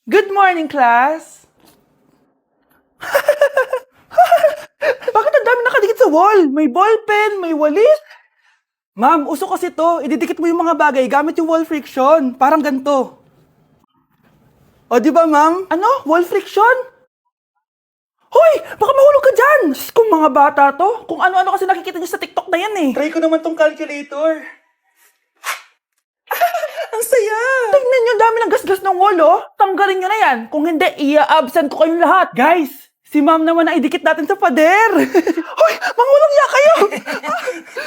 Good morning, class! Bakit ang dami nakadikit sa wall? May ballpen, may walis. Ma'am, uso kasi to. Ididikit mo yung mga bagay gamit yung wall friction. Parang ganito. O, di ba, ma'am? Ano? Wall friction? Hoy! Baka mahulog ka dyan! Sus, kung mga bata to. Kung ano-ano kasi nakikita niyo sa TikTok na yan eh. Try ko naman tong calculator. Ang saya! Tingnan nyo, dami ng gasgas ng wall, oh. Tanggalin nyo na yan. Kung hindi, i-absent ko kayong lahat. Guys, si ma'am naman ang idikit natin sa pader. Hoy, mangulong ya kayo!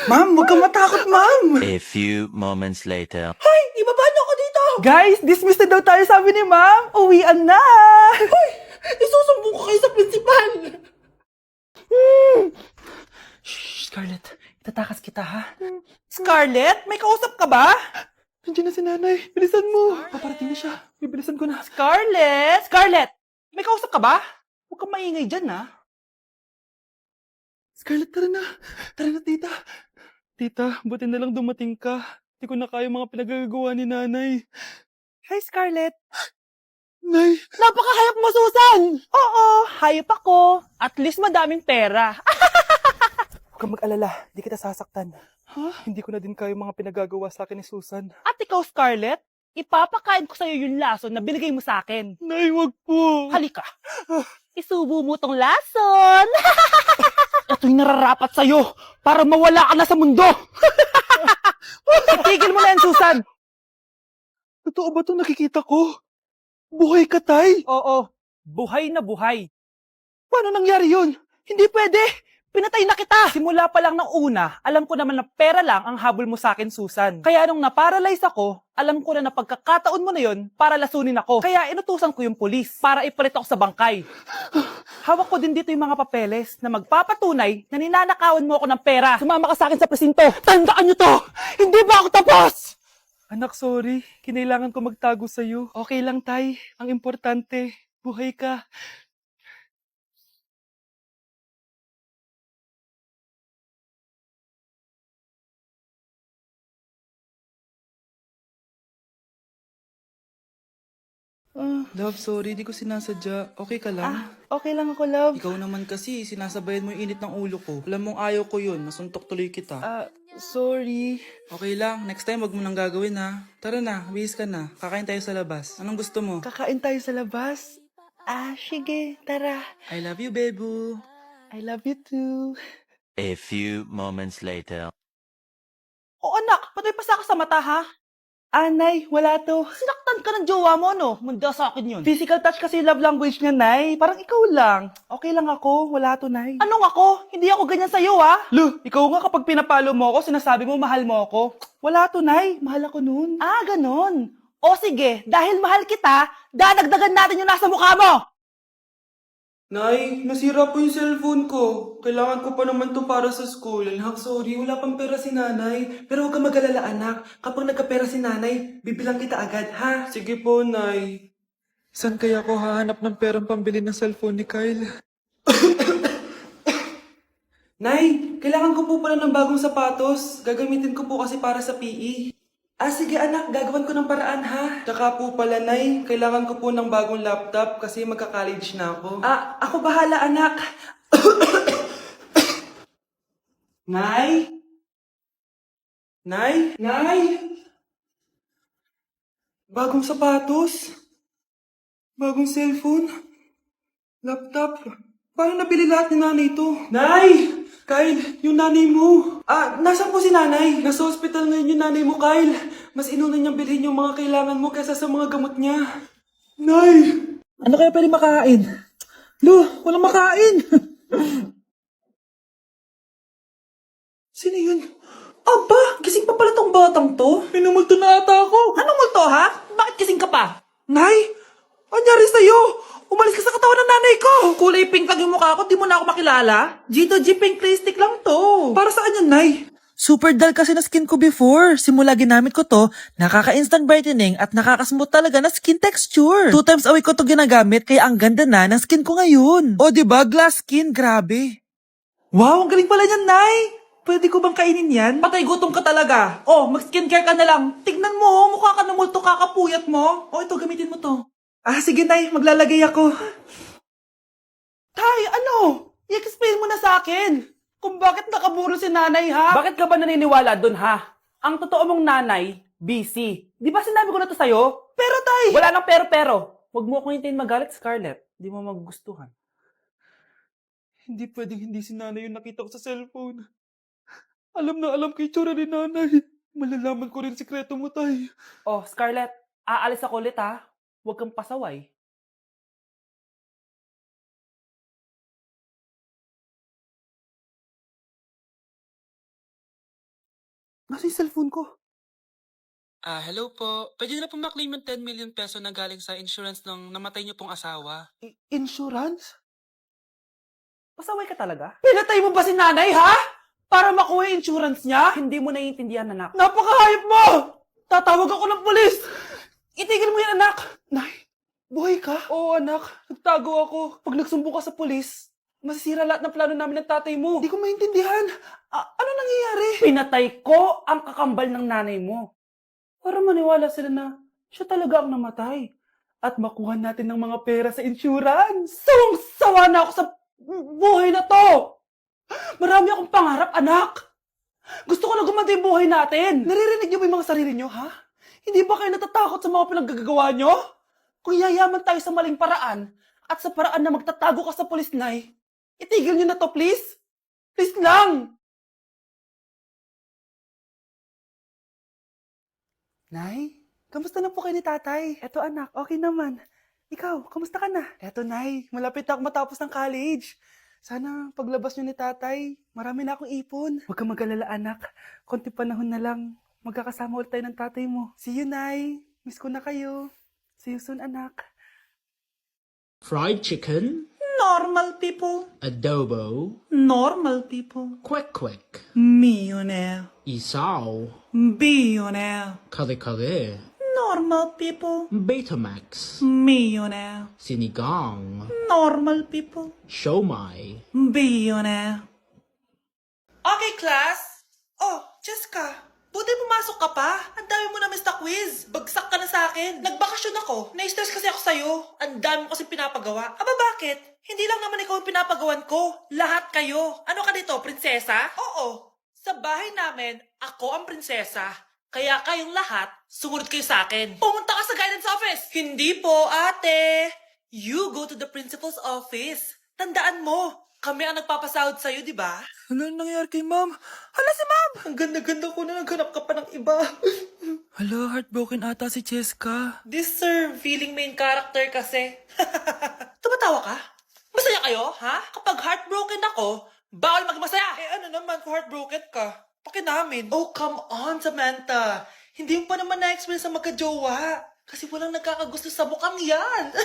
Ma'am, huwag kang matakot, ma'am. A few moments later. Hoy, ibaba niyo ako dito. Guys, dismissed na daw tayo, sabi ni ma'am. Uwian na. Hoy, isusumbong ko kayo sa principal. Shh, Scarlett, itatakas kita, ha? Scarlett, may kausap ka ba? Nandiyan na si nanay. Bilisan mo. Paparating na siya. Bibilisan ko na. Scarlett! Scarlett! May kausap ka ba? Huwag kang maingay dyan, ha? Scarlett, tara na. Tara na, tita. Tita, buti na lang dumating ka. Hindi ko na kaya mga pinagagawa ni nanay. Hi, Scarlett. Nay. Napaka-hayop mo, Susan! Oo, hayop ako. At least madaming pera. Huwag kang mag-alala. Hindi kita sasaktan. Hindi ko na din kaya mga pinagagawa sa akin ni Susan. At ikaw, Scarlett, ipapakain ko sa'yo yung lason na binigay mo sa akin. Nay, wag po. Halika. Isubo mo tong lason. Ito'y nararapat sa'yo para mawala ka na sa mundo. Itigil mo na yan, Susan. Totoo ba itong nakikita ko? Buhay ka, Tay? Oo, buhay na buhay. Paano nangyari yun? Hindi pwede. Pinatay na kita! Simula pa lang ng una, alam ko naman na pera lang ang habol mo sa akin, Susan. Kaya nung naparalyze ako, alam ko na pagkakataon mo na yon para lasunin ako. Kaya inutusan ko yung pulis para ipalit ako sa bangkay. Hawak ko din dito yung mga papeles na magpapatunay na ninanakawan mo ako ng pera. Sumama ka sa akin sa presinto. Tandaan nyo to! Hindi ba ako tapos? Anak, sorry. Kinailangan ko magtago sa'yo. Okay lang, Tay. Ang importante, buhay ka. Love, sorry, di ko sinasadya. Okay ka lang? Okay lang ako, love. Ikaw naman kasi, sinasabayan mo yung init ng ulo ko. Alam mong ayaw ko yun, nasuntok tuloy kita. Sorry. Okay lang, next time wag mo nang gagawin ha. Tara na, bihis ka na. Kakain tayo sa labas. Anong gusto mo? Kakain tayo sa labas. Sige, tara. I love you, bebu. I love you too. A few moments later. Oh, anak, patay pa sa ka sa mata, ha? Nay, wala to. Sinaktan ka ng jowa mo, no? Manda sa akin yun. Physical touch kasi yung love language niya, Nay. Parang ikaw lang. Okay lang ako, wala to, Nay. Anong ako? Hindi ako ganyan sa'yo, ha? Lo, ikaw nga kapag pinapalo mo ako, sinasabi mo mahal mo ako. Wala to, Nay. Mahal ako nun. Ganon. O sige, dahil mahal kita, dadagdagan natin yung nasa mukha mo! Nay, nasira po yung cellphone ko. Kailangan ko pa naman to para sa school. Anak, sorry, wala pang pera si nanay. Pero huwag ka mag-alala, anak. Kapag nagkapera si nanay, bibilang kita agad, ha? Sige po, Nay. Saan kaya ako hahanap ng perang pambili ng cellphone ni Kyle? Nay, kailangan ko po pala ng bagong sapatos. Gagamitin ko po kasi para sa PE. Sige anak, gagawin ko ng paraan ha. Tsaka po pala, Nay, kailangan ko po ng bagong laptop kasi magka-college na ako. Ako bahala, anak. Nay? Nay? Nay? Bagong sapatos? Bagong cellphone? Laptop? Paano nabili lahat ni nanay ito? Nay! Kyle, yung nanay mo. Nasaan po si nanay? Nasa hospital ngayon yung nanay mo, Kyle. Mas inuna niyang bilhin yung mga kailangan mo kaysa sa mga gamot niya. Nay! Ano kaya pwede makain? Lo, walang makain! Sino yun? Aba, gising pa pala tong batang to. Minumulto na ata ako. Anong multo, ha? Bakit kising ka pa? Nay! Anyari sa'yo? Umalis ka sa katawan ng nanay ko! Kulay pink lang yung mukha ko, di mo na ako makilala? Gito G Pink Lipstick lang to. Para saan yan, Nay? Super dull kasi na skin ko before. Simula ginamit ko to, nakaka-instant brightening at nakaka-smooth talaga na skin texture. 2 times a week ko to ginagamit kaya ang ganda na ng skin ko ngayon. O diba, glass skin, grabe. Wow, ang galing pala niyan, Nay. Pwede ko bang kainin yan? Patay gutom ka talaga. Mag-skincare ka na lang. Tignan mo, mukha ka na multo kakapuyat mo. Ito, gamitin mo to. Sige, Nay. Maglalagay ako. Tay, ano? I-explain mo na sa akin. Kung bakit nakaburo si nanay, ha? Bakit ka ba naniniwala dun, ha? Ang totoo mong nanay, busy. Di ba sinabi ko na to sa'yo? Pero, tay! Wala nang pero-pero. Huwag mo akong hintayin magalit, Scarlett. Di mo magugustuhan. Hindi pwedeng hindi si nanay yung nakita ko sa cellphone. Alam na alam kay tsura ni nanay. Malalaman ko rin sikreto mo, Tay. Oh, Scarlett, aalis ako ulit, ha? Huwag kang pasaway. Nasa yung cellphone ko? Hello po. Pwede na po maklaim yung 10 million peso na galing sa insurance ng namatay niyo pong asawa. Insurance? Pasaway ka talaga? Pinatay mo ba si nanay, ha? Para makuha yung insurance niya? Hindi mo naiintindihan, anak. Napakahayop mo! Tatawag ako ng polis! Itigil mo yan, anak! Nay, buhay ka? Oo, anak. Nagtago ako. Pag nagsumbong ka sa polis, masisira lahat ng plano namin ng tatay mo. Hindi ko maintindihan. Ano nangyayari? Pinatay ko ang kakambal ng nanay mo. Para maniwala sila na siya talaga ang namatay. At makuha natin ng mga pera sa insurance. Sawang-sawa na ako sa buhay na to. Marami akong pangarap, anak. Gusto ko na gumanda yung buhay natin. Naririnig niyo ba yung mga sarili niyo, ha? Hindi ba kayo natatakot sa mga pinaggagawa niyo? Kung yayaman tayo sa maling paraan at sa paraan na magtatago ka sa pulis, Nay, itigil niyo na to, please. Please lang. Nay, kamusta na po kayo ni tatay? Eto anak, okay naman. Ikaw, kamusta ka na? Eto Nay, malapit na ako matapos ng college. Sana paglabas niyo ni tatay, marami na akong ipon. Huwag kang mag-alala anak, konti panahon na lang. Magkakasama ulit tayo ng tatay mo. See you, Nay. Miss ko na kayo. See you soon, anak. Fried chicken, Normal people. adobo, Normal people. quick, Millionaire. isaw, Billionaire. kare-kare, Normal people. Betamax, Millionaire. sinigang, Normal people. siomai. Billionaire. Okay, class. Oh, Jessica. Buti pumasok ka pa. Ang dami mo na miss na quiz. Bagsak ka na sa akin. Nagbakasyon ako. Na-stress kasi ako sa'yo. Ang dami mo kasi pinapagawa. Aba, bakit? Hindi lang naman ikaw ang pinapagawan ko. Lahat kayo. Ano ka dito, prinsesa? Oo. Sa bahay namin, ako ang prinsesa. Kaya kayong lahat, sumunod kayo sa akin. Pumunta ka sa guidance office. Hindi po, ate. You go to the principal's office. Tandaan mo, kami ang nagpapasahod sa'yo, di ba? Ano nangyayari kay ma'am? Hala si ma'am! Ang ganda-ganda ko na naghanap ka pa ng iba. Hala, heartbroken ata si Cheska. This sir, feeling main character kasi. Tumatawa ka? Masaya kayo, ha? Kapag heartbroken ako, bawal magmasaya. Ano naman kung heartbroken ka? Pakinamin. Oh, come on, Samantha. Hindi mo pa naman na-experience ang magka-jowa. Kasi walang nagkakagusto sa mukhang yan.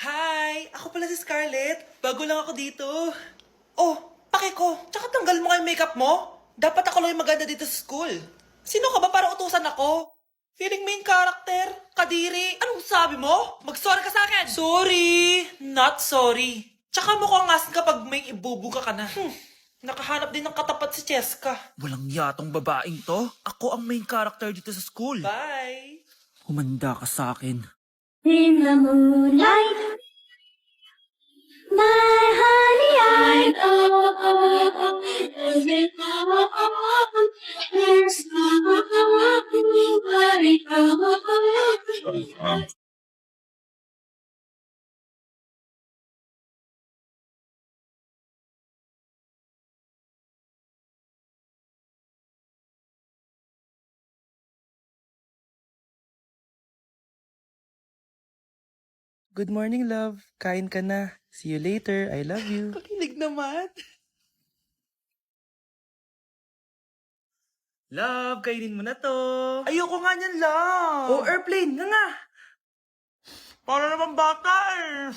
Hi! Ako pala si Scarlett. Bago lang ako dito. Oh, pake ko. Tsaka tanggal mo nga yung makeup mo. Dapat ako lang yung maganda dito sa school. Sino ka ba para utusan ako? Feeling main character? Kadiri? Anong sabi mo? Mag-sorry ka sa akin! Sorry! Not sorry. Tsaka mukhang asin kapag may ibubuga ka na. Nakahanap din ng katapat si Cheska. Walang yatong babaeng to. Ako ang main character dito sa school. Bye! Humanda ka sa akin. In the moonlight, my honey, I know there's nobody. Good morning, love. Kain ka na. See you later. I love you. Kakilig naman. Love, kainin mo na to. Ayoko nga niyan lang. Oh, airplane. Nga nga. Para naman bata eh.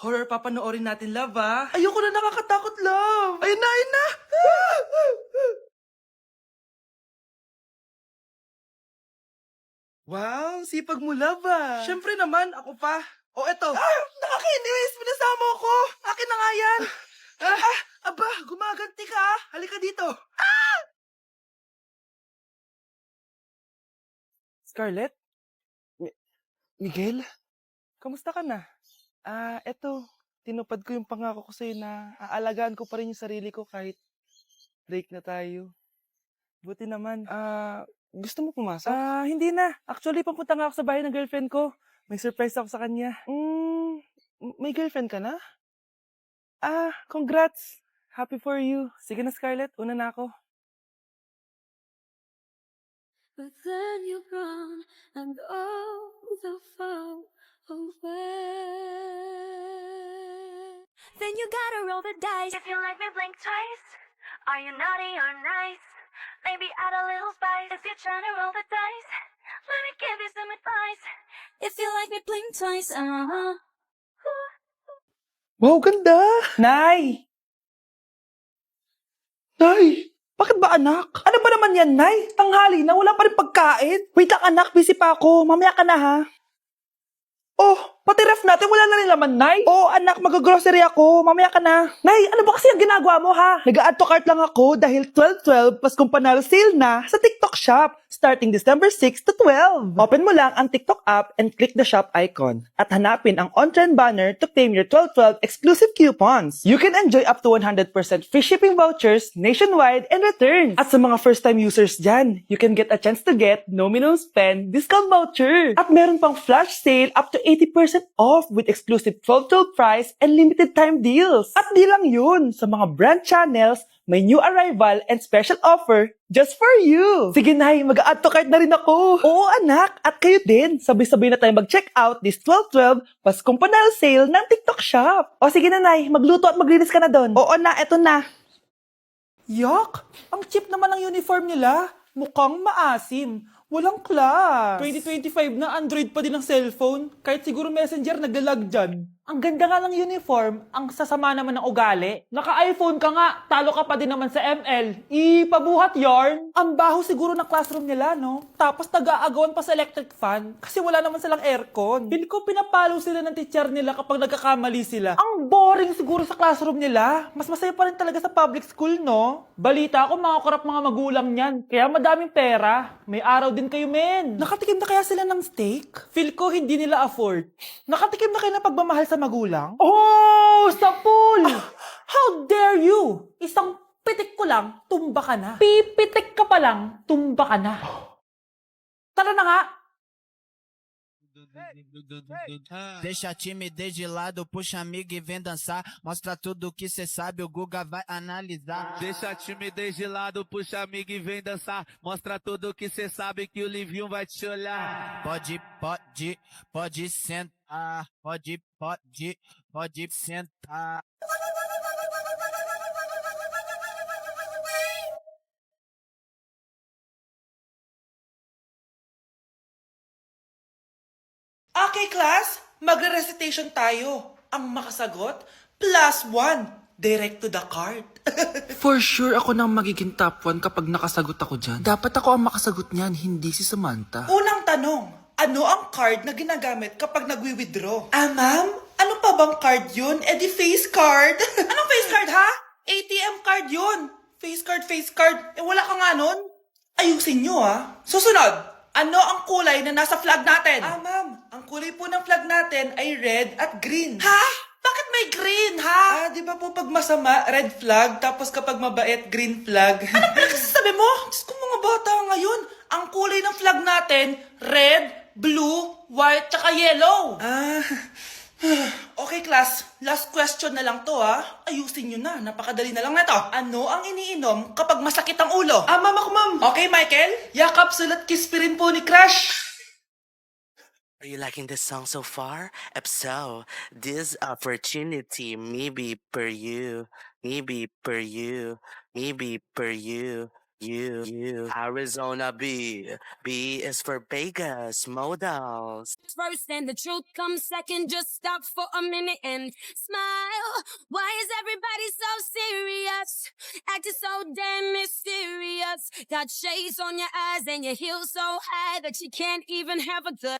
Horror papanoorin natin, love, ah. Ayoko na, nakakatakot, love. Ayun na, ayun na. Wow, sipag mo, love ah. Siyempre naman, ako pa. O eto. Ah, nakakainis! Pinasama ako! Akin na nga yan! Aba, gumaganti ka ah. Halika dito. Scarlett? Miguel? Kamusta ka na? Eto. Tinupad ko yung pangako ko sa'yo na aalagaan ko pa rin yung sarili ko kahit break na tayo. Buti naman. Gusto mo pumasok? Hindi na. Actually, papunta nga ako sa bahay ng girlfriend ko. May surprise ako sa kanya. May girlfriend ka na? Congrats. Happy for you. Sige na, Scarlett. Una na ako. But then you're gone and all the far away. Then you gotta roll the dice. If you like me, blink twice. Are you naughty or nice? Maybe add a little spice. If you're trying to roll the dice, let me give you some advice. If you like me, blink twice. Wow, ganda! Nay! Nay! Bakit ba anak? Ano ba naman yan, Nay? Tanghali na, wala pa rin pagkain. Wait lang anak, busy pa ako. Mamaya ka na ha. Oh, pati ref natin wala na rin laman, Nay. Oo anak, mag-grocery ako. Mamaya ka na. Nay, ano ba kasi ang ginagawa mo ha? Nag-add to cart lang ako dahil 12-12 Paskong Panalo sale na sa TikTok Shop starting December 6 to 12. Open mo lang ang TikTok app and click the shop icon at hanapin ang on-trend banner to claim your 12-12 exclusive coupons. You can enjoy up to 100% free shipping vouchers nationwide and returns. At sa mga first-time users dyan, you can get a chance to get no minimum spend discount voucher. At meron pang flash sale up to 80% off with exclusive 12-12 price and limited time deals. At di lang yun, sa mga brand channels, may new arrival and special offer just for you. Sige Nay, mag-add to cart na rin ako. Oo anak, at kayo din. Sabay-sabay na tayo mag-check out this 12-12 Paskong Panalo sale ng TikTok Shop. O sige na Nay, magluto at maglinis ka na doon. Oo na, eto na. Yak! Ang cheap naman ng uniform nila. Mukhang maasim. Walang class. 2025 na Android pa din ang cellphone. Kahit siguro Messenger naglalag dyan. Ang ganda nga ng uniform, ang sasama naman ng ugali. Naka-iPhone ka nga, talo ka pa din naman sa ML. Ipabuhat yarn. Ang baho siguro ng classroom nila, no? Tapos nag-aagawan pa sa electric fan kasi wala naman silang aircon. Feel ko pinapalo sila ng teacher nila kapag nagkakamali sila. Ang boring siguro sa classroom nila. Mas masaya pa rin talaga sa public school, no? Balita ko mga korap mga magulang niyan. Kaya madaming pera. May araw din kayo, men. Nakatikim na kaya sila ng steak? Feel ko hindi nila afford. Nakatikim na kayo ng pagmamahal sa magulang? Oh, sa pool! How dare you? Isang pitik ko lang, tumba ka na. Pipitik ka pa lang, tumba ka na. Tara na nga. Deixa a timidez de lado, puxa amigo e vem dançar. Mostra tudo que cê sabe, o Guga vai analisar. Deixa a timidez de lado, puxa amigo e vem dançar. Mostra tudo que cê sabe que o Livinho vai te olhar. Pode sentar. Pode sentar. Okay, class, magre-recitation tayo. Ang makasagot, +1. Direct to the card. For sure ako nang magiging top 1 kapag nakasagot ako dyan. Dapat ako ang makasagot niyan, hindi si Samantha. Unang tanong, ano ang card na ginagamit kapag nagwi-withdraw? Ma'am? Ano pa bang card yun? Di face card. Anong face card, ha? ATM card yun. Face card. Wala ka nga nun? Ayusin nyo, ha? Susunod. Ano ang kulay na nasa flag natin? Ma'am, ang kulay po ng flag natin ay red at green. Ha? Bakit may green, ha? Di ba po pag masama, red flag, tapos kapag mabait, green flag? Anong pinagsasabi mo? Diyos ko mga bata ngayon. Ang kulay ng flag natin, red, blue, white, tsaka yellow. Okay, class. Last question na lang to, ha? Ayusin nyo na. Napakadali na lang na to. Ano ang iniinom kapag masakit ang ulo? Ma'am ako, ma'am. Okay, Michael? Yakap, sulat, kiss pa rin po ni Crush. Are you liking this song so far? If so, this opportunity maybe per you, maybe per you, maybe per you, Arizona B. B is for Vegas modals. First and the truth comes second. Just stop for a minute and smile. Why is everybody so serious? Acting so damn mysterious. Got shades on your eyes and your heels so high that you can't even have a good.